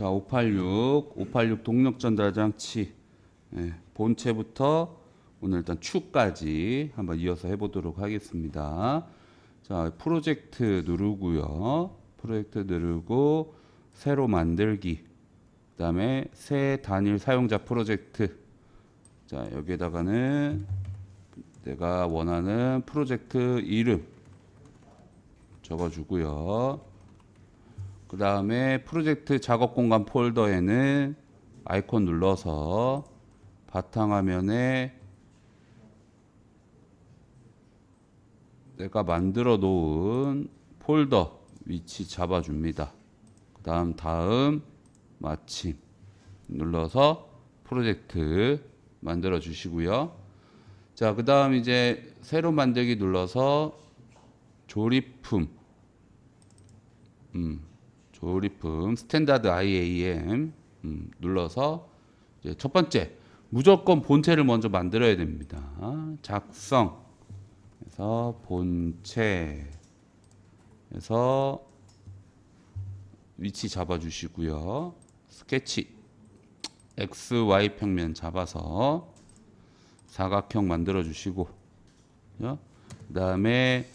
자, 586 동력 전달 장치. 본체부터 오늘 일단 추까지 한번 이어서 해보도록 하겠습니다. 자, 프로젝트 누르고요. 프로젝트 누르고 새로 만들기. 그다음에 새 단일 사용자 프로젝트. 자, 여기에다가는 내가 원하는 프로젝트 이름 적어주고요. 그 다음에 프로젝트 작업 공간 폴더에는 아이콘 눌러서 바탕화면에 내가 만들어 놓은 폴더 위치 잡아줍니다. 다음 마침 눌러서 프로젝트 만들어 주시고요. 자, 그 다음 이제 새로 만들기 눌러서 조립품 스탠다드 IAM 눌러서 이제 첫 번째 무조건 본체를 먼저 만들어야 됩니다. 작성 그래서 본체에서 위치 잡아주시고요. 스케치 XY 평면 잡아서 사각형 만들어 주시고 그 다음에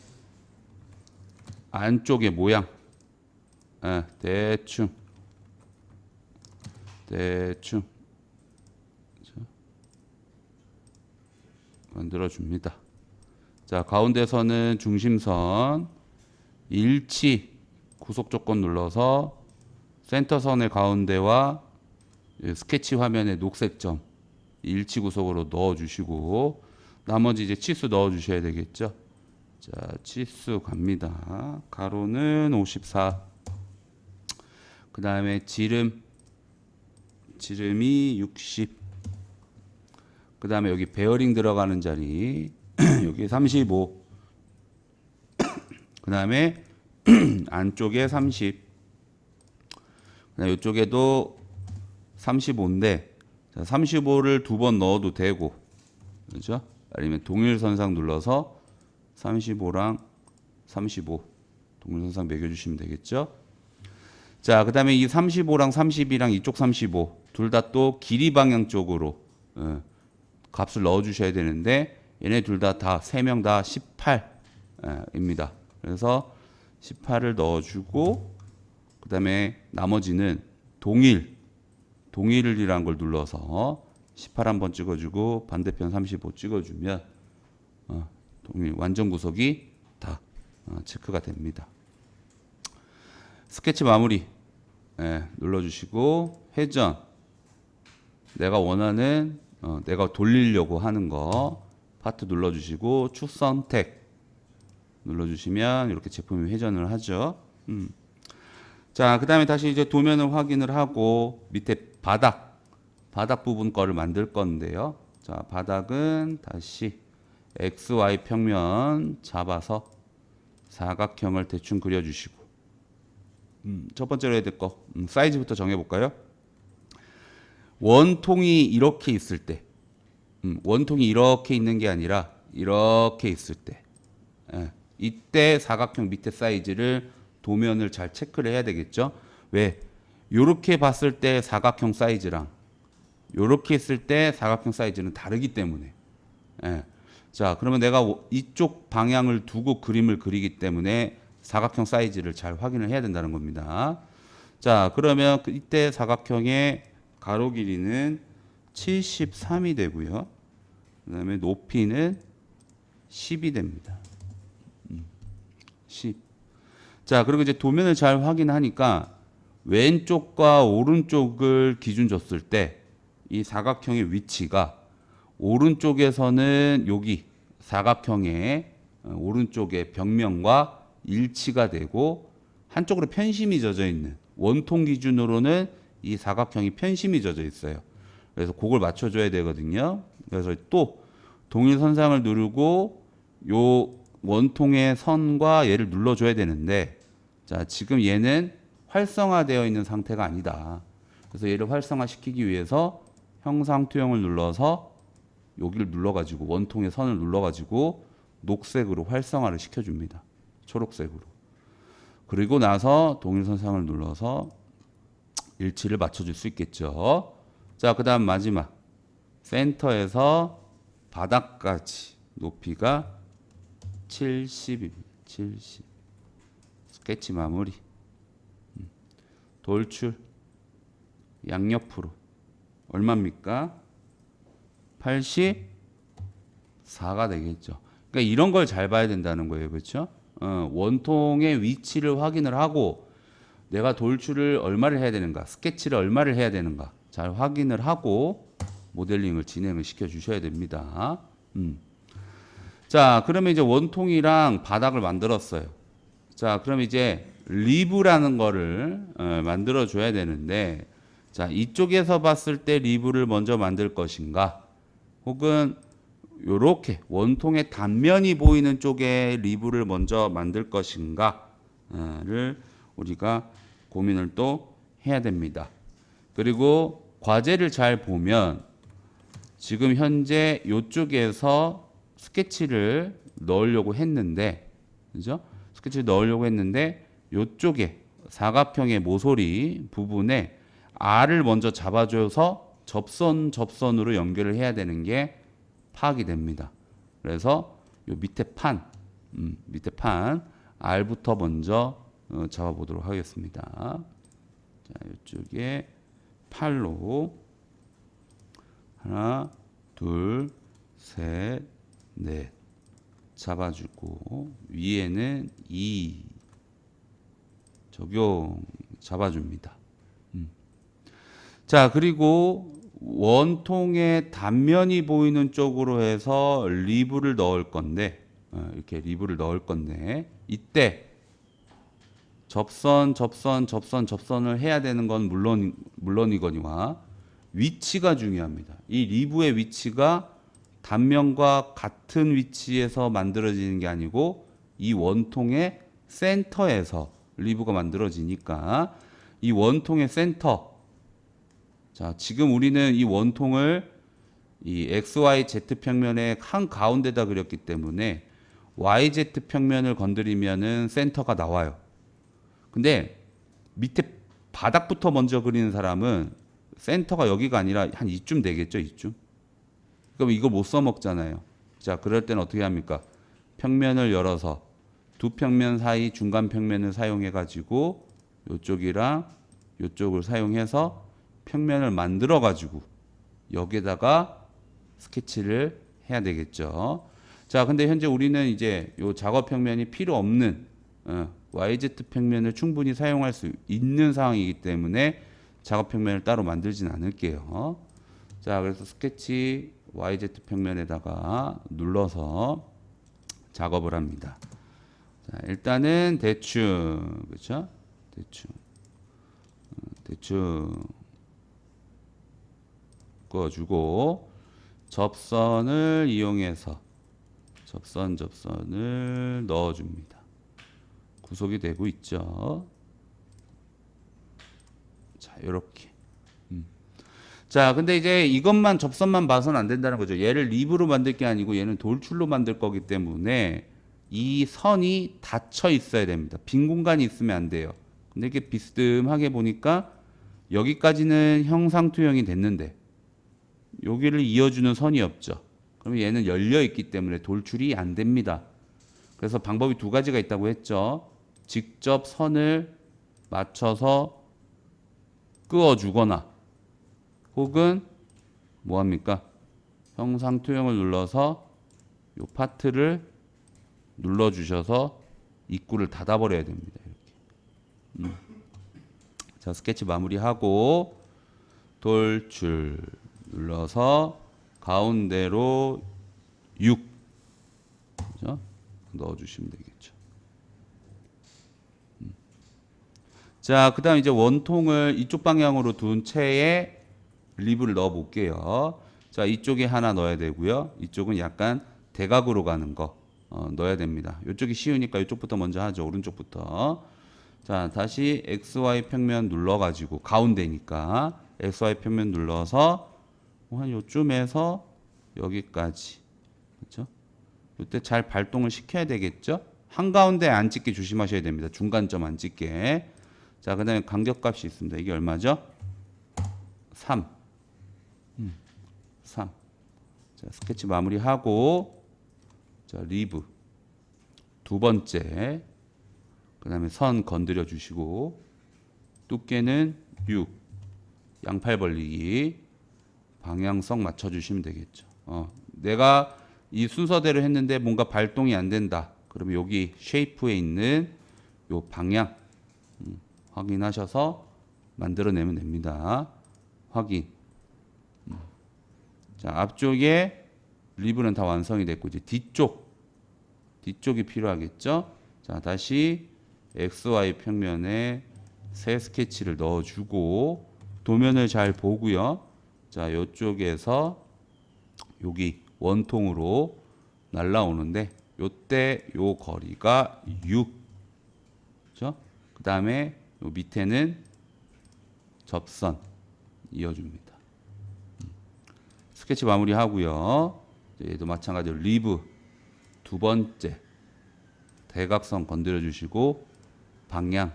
안쪽의 모양 대충 만들어 줍니다. 자, 가운데서는 중심선 일치 구속 조건 눌러서 센터선의 가운데와 스케치 화면의 녹색 점 일치 구속으로 넣어 주시고 나머지 이제 치수 넣어 주셔야 되겠죠. 자, 치수 갑니다. 가로는 54. 그 다음에 지름이 60. 그 다음에 여기 베어링 들어가는 자리 여기 35. 그 다음에 안쪽에 30. 그다음에 이쪽에도 35인데 35를 두 번 넣어도 되고, 그렇죠? 아니면 동일선상 눌러서 35랑 35 동일선상 매겨주시면 되겠죠? 자, 그 다음에 이 35랑 32랑 이쪽 35 둘 다 또 길이 방향 쪽으로 값을 넣어주셔야 되는데 얘네 둘 다 3명 다 18입니다. 그래서 18을 넣어주고 그 다음에 나머지는 동일이란 걸 눌러서 18 한번 찍어주고 반대편 35 찍어주면 동일 완전 구속이 다 체크가 됩니다. 스케치 마무리 눌러주시고 회전 내가 원하는 내가 돌리려고 하는 거 파트 눌러주시고 축 선택 눌러주시면 이렇게 제품이 회전을 하죠. 자, 그 다음에 다시 이제 도면을 확인을 하고 밑에 바닥 부분 거를 만들 건데요. 자, 바닥은 다시 XY 평면 잡아서 사각형을 대충 그려주시고 첫 번째로 해야 될 거 사이즈부터 정해볼까요? 원통이 이렇게 있을 때 원통이 이렇게 있는 게 아니라 이렇게 있을 때 이때 사각형 밑에 사이즈를 도면을 잘 체크를 해야 되겠죠. 왜? 요렇게 봤을 때 사각형 사이즈랑 요렇게 했을 때 사각형 사이즈는 다르기 때문에 자, 그러면 내가 이쪽 방향을 두고 그림을 그리기 때문에 사각형 사이즈를 잘 확인을 해야 된다는 겁니다. 자, 그러면 이때 사각형의 가로 길이는 73이 되고요. 그 다음에 높이는 10이 됩니다. 10. 자, 그리고 이제 도면을 잘 확인하니까 왼쪽과 오른쪽을 기준 줬을 때 이 사각형의 위치가 오른쪽에서는 여기 사각형의 오른쪽의 벽면과 일치가 되고 한쪽으로 편심이 젖어 있는 원통 기준으로는 이 사각형이 편심이 젖어 있어요. 그래서 그걸 맞춰줘야 되거든요. 그래서 또 동일선상을 누르고 요 원통의 선과 얘를 눌러줘야 되는데 자, 지금 얘는 활성화되어 있는 상태가 아니다. 그래서 얘를 활성화시키기 위해서 형상 투영을 눌러서 여기를 눌러가지고 원통의 선을 눌러가지고 녹색으로 활성화를 시켜줍니다. 초록색으로. 그리고 나서 동일선상을 눌러서 일치를 맞춰줄 수 있겠죠. 자, 그 다음 마지막. 센터에서 바닥까지 높이가 70입니다. 70. 스케치 마무리. 돌출. 양옆으로. 얼마입니까? 84가 되겠죠. 그러니까 이런 걸 잘 봐야 된다는 거예요. 그렇죠? 원통의 위치를 확인을 하고 내가 돌출을 얼마를 해야 되는가, 스케치를 얼마를 해야 되는가 잘 확인을 하고 모델링을 진행을 시켜 주셔야 됩니다. 자, 그러면 이제 원통이랑 바닥을 만들었어요. 자, 그럼 이제 리브라는 거를 만들어 줘야 되는데, 자, 이쪽에서 봤을 때 리브를 먼저 만들 것인가, 혹은 요렇게 원통의 단면이 보이는 쪽에 리브를 먼저 만들 것인가를 우리가 고민을 또 해야 됩니다. 그리고 과제를 잘 보면 지금 현재 이쪽에서 스케치를 넣으려고 했는데, 그죠? 스케치를 넣으려고 했는데 이쪽에 사각형의 모서리 부분에 R을 먼저 잡아줘서 접선으로 연결을 해야 되는 게 파악이 됩니다. 그래서 요 밑에 판 R부터 먼저 잡아보도록 하겠습니다. 자, 이쪽에 8로 하나, 둘, 셋, 넷 잡아주고 위에는 2 적용 잡아줍니다. 자, 그리고 원통의 단면이 보이는 쪽으로 해서 리브를 넣을 건데, 이렇게 리브를 넣을 건데, 이때 접선을 해야 되는 건 물론이거니와 위치가 중요합니다. 이 리브의 위치가 단면과 같은 위치에서 만들어지는 게 아니고 이 원통의 센터에서 리브가 만들어지니까 이 원통의 센터, 자, 지금 우리는 이 원통을 이 XYZ 평면의 한 가운데다 그렸기 때문에 YZ 평면을 건드리면은 센터가 나와요. 근데 밑에 바닥부터 먼저 그리는 사람은 센터가 여기가 아니라 한 이쯤 되겠죠, 이쯤. 그럼 이거 못 써먹잖아요. 자, 그럴 때는 어떻게 합니까? 평면을 열어서 두 평면 사이 중간 평면을 사용해 가지고 이쪽이랑 이쪽을 사용해서 평면을 만들어 가지고 여기에다가 스케치를 해야 되겠죠. 자, 근데 현재 우리는 이제 요 작업 평면이 필요 없는 YZ 평면을 충분히 사용할 수 있는 상황이기 때문에 작업 평면을 따로 만들진 않을게요. 자, 그래서 스케치 YZ 평면에다가 눌러서 작업을 합니다. 자, 일단은 대충, 그렇죠? 대충 그어주고 접선을 이용해서 접선을 넣어줍니다. 구속이 되고 있죠. 자, 요렇게. 자, 근데 이제 이것만 접선만 봐서는 안 된다는 거죠. 얘를 리브로 만들 게 아니고 얘는 돌출로 만들 거기 때문에 이 선이 닫혀 있어야 됩니다. 빈 공간이 있으면 안 돼요. 근데 이렇게 비스듬하게 보니까 여기까지는 형상투영이 됐는데 여기를 이어주는 선이 없죠. 그러면 얘는 열려 있기 때문에 돌출이 안 됩니다. 그래서 방법이 두 가지가 있다고 했죠. 직접 선을 맞춰서 그어주거나 혹은 뭐합니까? 형상 투영을 눌러서 이 파트를 눌러주셔서 입구를 닫아버려야 됩니다. 이렇게. 자, 스케치 마무리하고 돌출 눌러서 가운데로 6 그죠? 넣어주시면 되겠죠. 자, 그 다음 이제 원통을 이쪽 방향으로 둔 채에 리브를 넣어 볼게요. 자, 이쪽에 하나 넣어야 되고요. 이쪽은 약간 대각으로 가는 거 넣어야 됩니다. 이쪽이 쉬우니까 이쪽부터 먼저 하죠. 오른쪽부터. 자, 다시 XY 평면 눌러가지고 가운데니까 XY 평면 눌러서 한 요쯤에서 여기까지, 그렇죠? 이때 잘 발동을 시켜야 되겠죠? 한가운데 안 찍게 조심하셔야 됩니다. 중간점 안 찍게. 자, 그다음에 간격값이 있습니다. 이게 얼마죠? 3. 3. 자, 스케치 마무리하고 자, 리브 두 번째. 그다음에 선 건드려 주시고 두께는 6. 양팔 벌리기. 방향성 맞춰 주시면 되겠죠. 내가 이 순서대로 했는데 뭔가 발동이 안 된다. 그러면 여기 쉐이프에 있는 요 방향 확인하셔서 만들어내면 됩니다. 확인. 자, 앞쪽에 리브는 다 완성이 됐고 이제 뒤쪽이 필요하겠죠. 자, 다시 XY 평면에 새 스케치를 넣어주고 도면을 잘 보고요. 자, 이쪽에서 여기 원통으로 날라오는데 요때 요 거리가 6. 그죠? 그 다음에 요 밑에는 접선 이어줍니다. 스케치 마무리 하고요. 얘도 마찬가지로 리브 두 번째 대각선 건드려 주시고 방향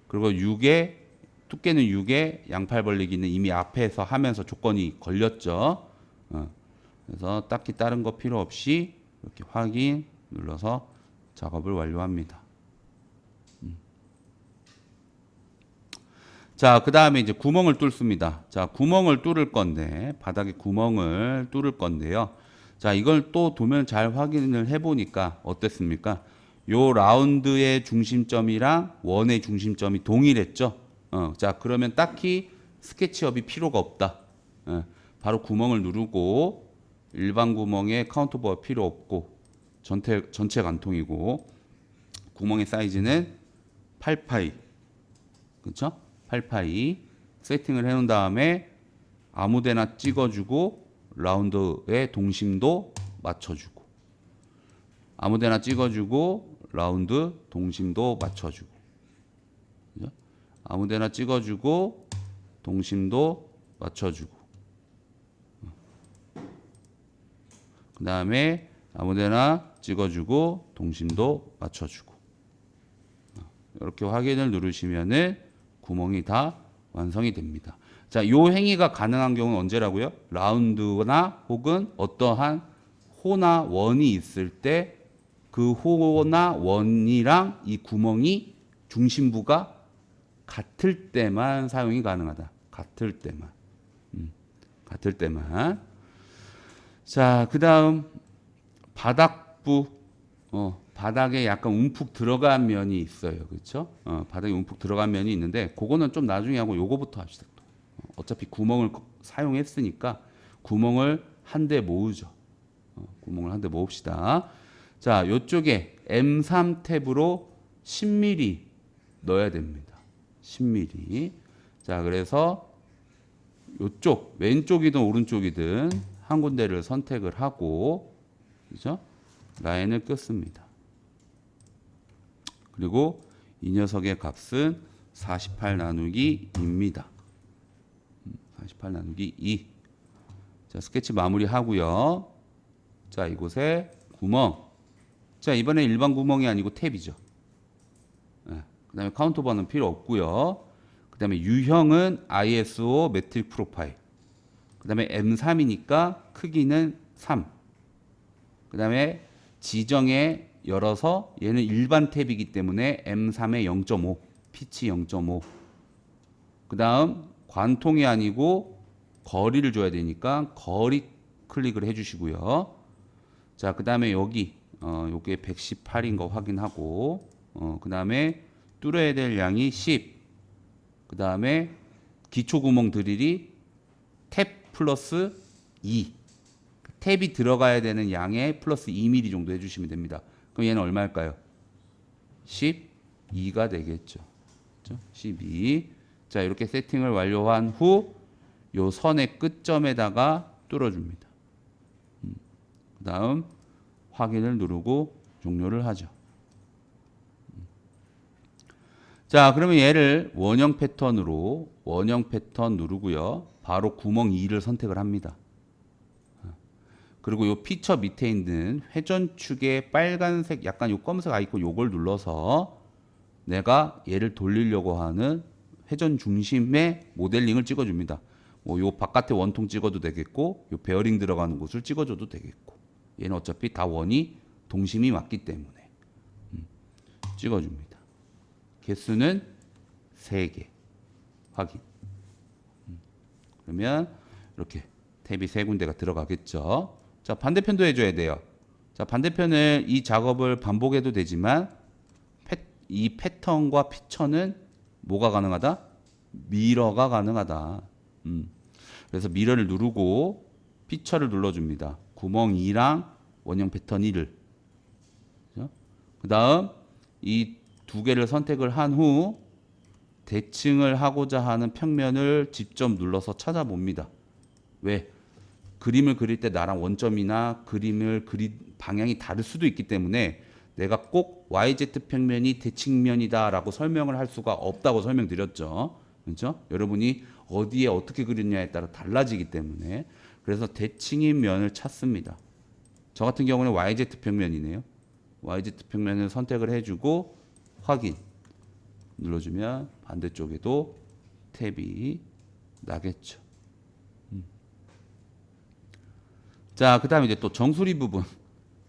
그리고 6에 두께는 6에 양팔 벌리기는 이미 앞에서 하면서 조건이 걸렸죠. 그래서 딱히 다른 거 필요 없이 이렇게 확인 눌러서 작업을 완료합니다. 자, 그 다음에 이제 구멍을 뚫습니다. 자, 구멍을 뚫을 건데, 바닥에 구멍을 뚫을 건데요. 자, 이걸 또 도면 잘 확인을 해보니까 어땠습니까? 요 라운드의 중심점이랑 원의 중심점이 동일했죠? 자, 그러면 딱히 스케치업이 필요가 없다. 바로 구멍을 누르고, 일반 구멍에 카운터버가 필요 없고, 전체 관통이고, 구멍의 사이즈는 8파이. 그쵸? 8파이 세팅을 해놓은 다음에 아무데나 찍어주고 라운드의 동심도 맞춰주고 아무데나 찍어주고 라운드 동심도 맞춰주고 그죠? 아무데나 찍어주고 동심도 맞춰주고 그 다음에 아무데나 찍어주고 동심도 맞춰주고 이렇게 확인을 누르시면은 구멍이 다 완성이 됩니다. 자, 요 행위가 가능한 경우는 언제라고요? 라운드나 혹은 어떠한 호나 원이 있을 때 그 호나 원이랑 이 구멍이 중심부가 같을 때만 사용이 가능하다. 같을 때만. 같을 때만. 자, 그 다음 바닥부. 바닥에 약간 움푹 들어간 면이 있어요. 그렇죠? 바닥에 움푹 들어간 면이 있는데 그거는 좀 나중에 하고 요거부터 합시다. 어차피 구멍을 사용했으니까 구멍을 한 대 모으죠. 구멍을 한 대 모읍시다. 자, 요쪽에 M3 탭으로 10mm 넣어야 됩니다. 10mm. 자, 그래서 요쪽 왼쪽이든 오른쪽이든 한 군데를 선택을 하고 그죠? 라인을 끊습니다. 그리고 이 녀석의 값은 48 나누기 2입니다. 48 나누기 2. 자, 스케치 마무리 하고요. 자, 이곳에 구멍. 자, 이번에 일반 구멍이 아니고 탭이죠. 그 다음에 카운터버는 필요 없고요. 그 다음에 유형은 ISO 매트릭 프로파일. 그 다음에 M3이니까 크기는 3. 그 다음에 지정에 열어서 얘는 일반 탭이기 때문에 M3의 0.5, 피치 0.5. 그 다음 관통이 아니고 거리를 줘야 되니까 거리 클릭을 해주시고요. 자, 그 다음에 여기 요게 118인 거 확인하고 그 다음에 뚫어야 될 양이 10. 그 다음에 기초 구멍 드릴이 탭 플러스 2. 탭이 들어가야 되는 양에 플러스 2mm 정도 해주시면 됩니다. 그럼 얘는 얼마일까요? 12가 되겠죠. 그렇죠? 12. 자, 이렇게 세팅을 완료한 후 요 선의 끝점에다가 뚫어줍니다. 그 다음 확인을 누르고 종료를 하죠. 자, 그러면 얘를 원형 패턴으로 원형 패턴 누르고요. 바로 구멍 2를 선택을 합니다. 그리고 요 피처 밑에 있는 회전축의 빨간색 약간 요 검은색 아이콘 요걸 눌러서 내가 얘를 돌리려고 하는 회전 중심의 모델링을 찍어줍니다. 뭐 요 바깥에 원통 찍어도 되겠고, 요 베어링 들어가는 곳을 찍어줘도 되겠고, 얘는 어차피 다 원이 동심이 맞기 때문에 찍어줍니다. 개수는 3개 확인. 그러면 이렇게 탭이 3군데가 들어가겠죠. 자, 반대편도 해줘야 돼요. 자, 반대편을 이 작업을 반복해도 되지만 이 패턴과 피처는 뭐가 가능하다? 미러가 가능하다. 그래서 미러를 누르고 피처를 눌러줍니다. 구멍 2랑 원형 패턴 1을. 그 다음 이 두 개를 선택을 한 후 대칭을 하고자 하는 평면을 직접 눌러서 찾아봅니다. 왜? 그림을 그릴 때 나랑 원점이나 그림을 그린 방향이 다를 수도 있기 때문에 내가 꼭 YZ 평면이 대칭면이다라고 설명을 할 수가 없다고 설명드렸죠. 그렇죠? 여러분이 어디에 어떻게 그렸냐에 따라 달라지기 때문에 그래서 대칭인 면을 찾습니다. 저 같은 경우는 YZ 평면이네요. YZ 평면을 선택을 해주고 확인 눌러주면 반대쪽에도 탭이 나겠죠. 자, 그 다음에 이제 또 정수리 부분.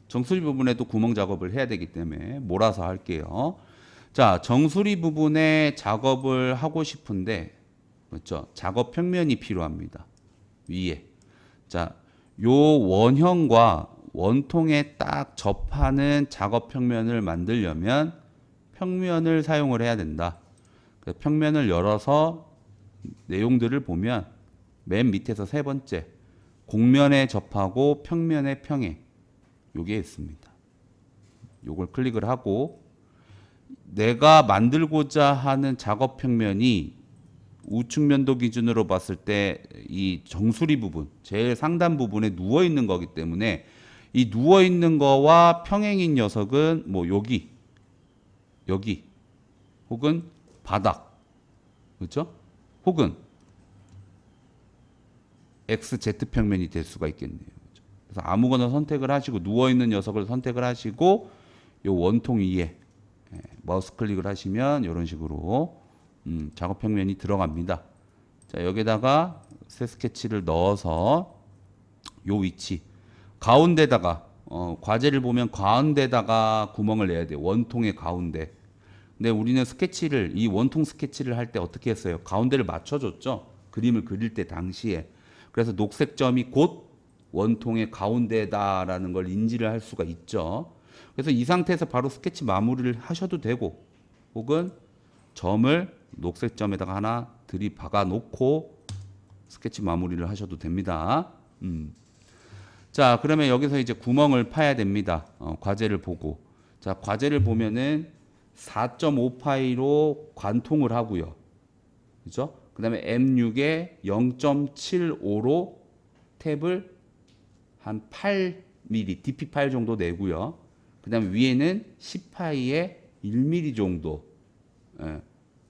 정수리 부분에도 구멍 작업을 해야 되기 때문에 몰아서 할게요. 자, 정수리 부분에 작업을 하고 싶은데, 그렇죠? 작업 평면이 필요합니다. 위에. 자, 요 원형과 원통에 딱 접하는 작업 평면을 만들려면 평면을 사용을 해야 된다. 평면을 열어서 내용들을 보면 맨 밑에서 3번째 곡면에 접하고 평면에 평행 요게 있습니다. 요걸 클릭을 하고 내가 만들고자 하는 작업 평면이 우측 면도 기준으로 봤을 때 이 정수리 부분 제일 상단 부분에 누워 있는 거기 때문에 이 누워 있는 거와 평행인 녀석은 뭐 여기 혹은 바닥, 그렇죠? 혹은 XZ 평면이 될 수가 있겠네요. 그래서 아무거나 선택을 하시고 누워 있는 녀석을 선택을 하시고 요 원통 위에 마우스 클릭을 하시면 이런 식으로 작업 평면이 들어갑니다. 자, 여기다가 새 스케치를 넣어서 요 위치 가운데다가 과제를 보면 가운데다가 구멍을 내야 돼요. 원통의 가운데. 근데 우리는 스케치를 이 원통 스케치를 할 때 어떻게 했어요? 가운데를 맞춰줬죠. 그림을 그릴 때 당시에. 그래서 녹색 점이 곧 원통의 가운데다라는 걸 인지를 할 수가 있죠. 그래서 이 상태에서 바로 스케치 마무리를 하셔도 되고 혹은 점을 녹색 점에다가 하나 들이박아 놓고 스케치 마무리를 하셔도 됩니다. 자, 그러면 여기서 이제 구멍을 파야 됩니다. 과제를 보고. 자, 과제를 보면은 4.5 파이로 관통을 하고요. 그죠? 그 다음에 M6에 0.75로 탭을 한 8mm, DP8 정도 내고요. 그 다음에 위에는 10파이에 1mm 정도,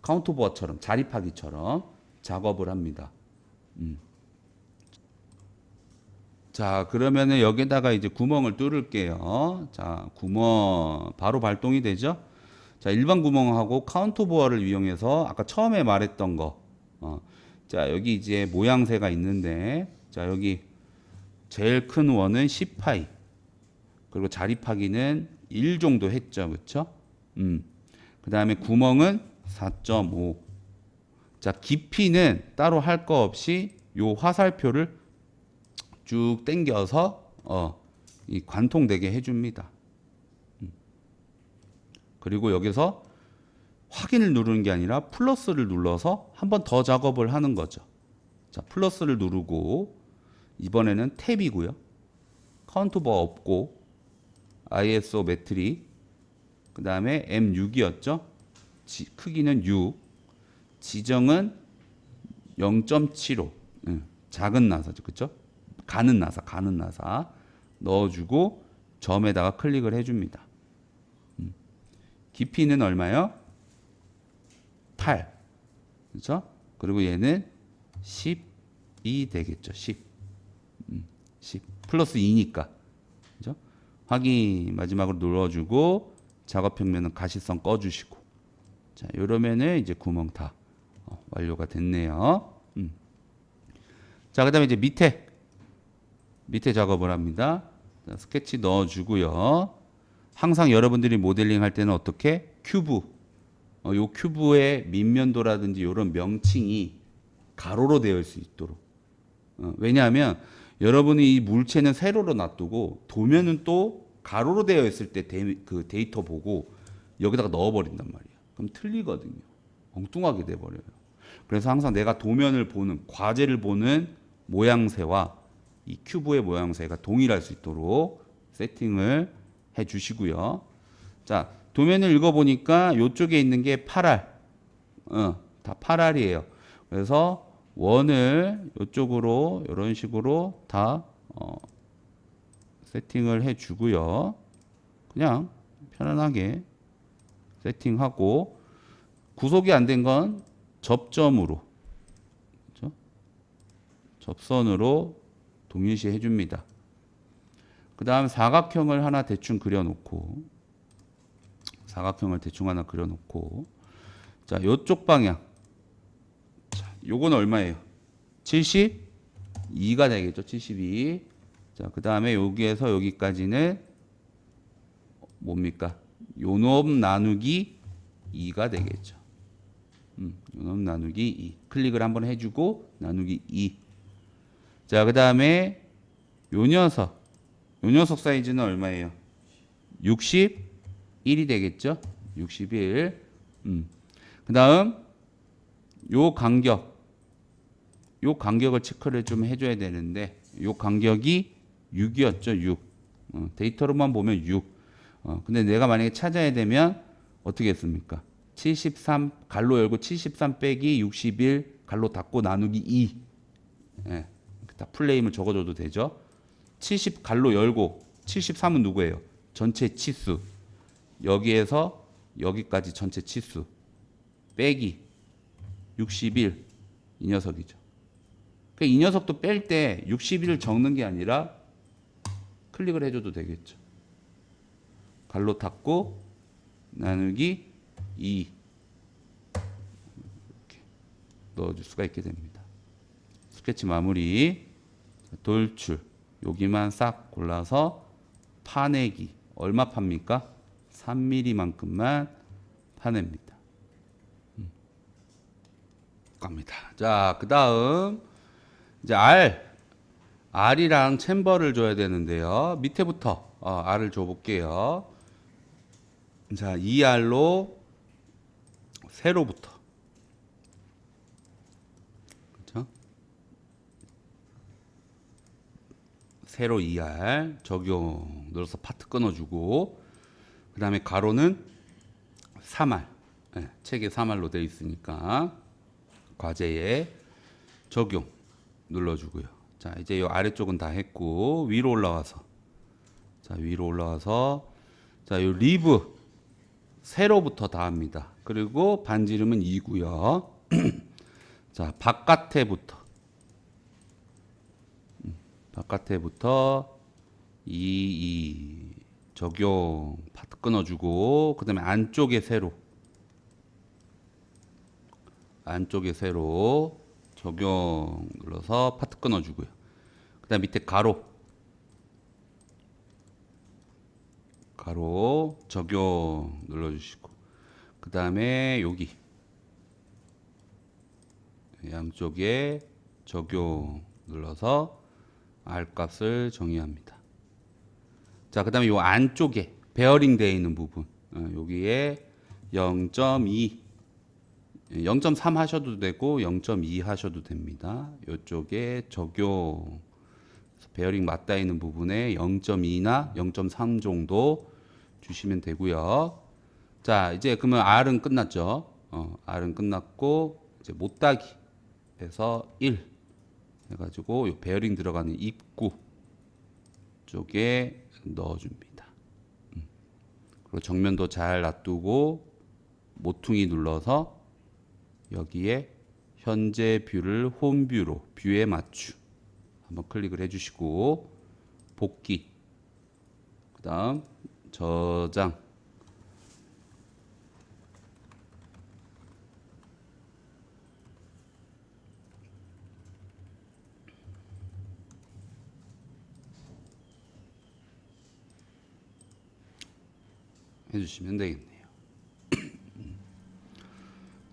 카운터보어처럼, 자립하기처럼 작업을 합니다. 자, 그러면은 여기다가 이제 구멍을 뚫을게요. 자, 구멍 바로 발동이 되죠? 자, 일반 구멍하고 카운터 보어를 이용해서 아까 처음에 말했던 거. 자, 여기 이제 모양새가 있는데, 자, 여기 제일 큰 원은 10파이. 그리고 자립하기는 1 정도 했죠. 그쵸? 그 다음에 구멍은 4.5. 자, 깊이는 따로 할 거 없이 요 화살표를 쭉 당겨서 이 관통되게 해줍니다. 그리고 여기서 확인을 누르는 게 아니라 플러스를 눌러서 한 번 더 작업을 하는 거죠. 자, 플러스를 누르고 이번에는 탭이고요. 카운트버 없고 ISO 매트릭 그 다음에 M6이었죠. 크기는 6 지정은 0.75 작은 나사죠. 그쵸? 가는 나사 넣어주고 점에다가 클릭을 해줍니다. 깊이는 얼마요? 8. 그렇죠? 그리고 얘는 10이 되겠죠. 10. 10. 플러스 2니까. 그죠? 확인 마지막으로 눌러주고 작업 평면은 가시성 꺼주시고. 자, 이러면은 이제 구멍 다 완료가 됐네요. 자, 그다음에 이제 밑에 작업을 합니다. 자, 스케치 넣어주고요. 항상 여러분들이 모델링 할 때는 어떻게 큐브, 요 큐브의 밑면도라든지 이런 명칭이 가로로 되어 있을 수 있도록. 왜냐하면 여러분이 이 물체는 세로로 놔두고 도면은 또 가로로 되어 있을 때 그 데이터 보고 여기다가 넣어버린단 말이에요. 그럼 틀리거든요. 엉뚱하게 돼버려요. 그래서 항상 내가 도면을 보는, 과제를 보는 모양새와 이 큐브의 모양새가 동일할 수 있도록 세팅을 해 주시고요. 자, 도면을 읽어보니까 이쪽에 있는 게 8알. 다 8알이에요. 그래서 원을 이쪽으로 이런 식으로 다 세팅을 해 주고요. 그냥 편안하게 세팅하고 구속이 안 된 건 접점으로, 그렇죠? 접선으로 동일시 해줍니다. 그 다음 사각형을 하나 대충 그려놓고, 사각형을 대충 하나 그려놓고, 자, 요쪽 방향. 자, 요건 얼마예요? 72가 되겠죠? 72. 자, 그 다음에 여기에서 여기까지는 뭡니까? 요놈 나누기 2가 되겠죠. 요놈 나누기 2. 클릭을 한번 해주고, 나누기 2. 자, 그 다음에 요 녀석 사이즈는 얼마예요? 61이 되겠죠? 61. 그 다음 요 간격을 체크를 좀 해줘야 되는데 요 간격이 6이었죠. 6. 데이터로만 보면 6. 근데 내가 만약에 찾아야 되면 어떻게 했습니까? 73 갈로 열고 73 빼기 61 갈로 닫고 나누기 2. 예. 다 풀네임을 적어줘도 되죠. 70 갈로 열고 73은 누구예요? 전체 치수. 여기에서 여기까지 전체 치수 빼기 61 이 녀석이죠. 그러니까 이 녀석도 뺄 때 61을 적는 게 아니라 클릭을 해줘도 되겠죠. 갈로 닫고 나누기 2 이렇게 넣어줄 수가 있게 됩니다. 스케치 마무리, 돌출 여기만 싹 골라서 파내기. 얼마 팝니까? 3mm만큼만 파냅니다. 갑니다. 자, 그 다음 이제 R이랑 챔버를 줘야 되는데요. 밑에부터 R을 줘볼게요. 자, 2R로 세로부터. 그렇죠? 세로 2R 적용 눌러서 파트 끊어주고, 그 다음에 가로는 3R. 네, 책에 3R로 되어 있으니까 과제에 적용 눌러주고요. 자, 이제 이 아래쪽은 다 했고 위로 올라와서, 자, 위로 올라와서, 자, 이 리브 세로부터 다 합니다. 그리고 반지름은 2고요. 자, 바깥에부터 2 적용 파트 끊어주고, 그 다음에 안쪽에 세로 적용 눌러서 파트 끊어주고요. 그 다음 밑에 가로 적용 눌러주시고, 그 다음에 여기 양쪽에 적용 눌러서 R 값을 정의합니다. 자, 그 다음에 요 안쪽에 베어링 되어 있는 부분, 여기에 0.2 0.3 하셔도 되고 0.2 하셔도 됩니다. 이쪽에 적용 베어링 맞닿아 있는 부분에 0.2나 0.3 정도 주시면 되고요. 자, 이제 그러면 R은 끝났죠. R은 끝났고 이제 못따기 해서 1 해가지고 요 베어링 들어가는 입구 쪽에 넣어줍니다. 그리고 정면도 잘 놔두고 모퉁이 눌러서 여기에 현재 뷰를 홈뷰로 뷰에 맞추 한번 클릭을 해주시고, 복귀, 그 다음 저장, 해주시면 되겠네요.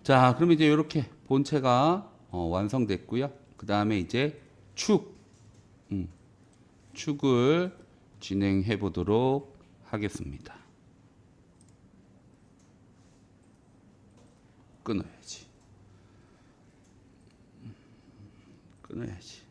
자, 그럼 이제 이렇게 본체가 완성됐고요. 그 다음에 이제 축을 진행해 보도록 하겠습니다. 끊어야지. 끊어야지.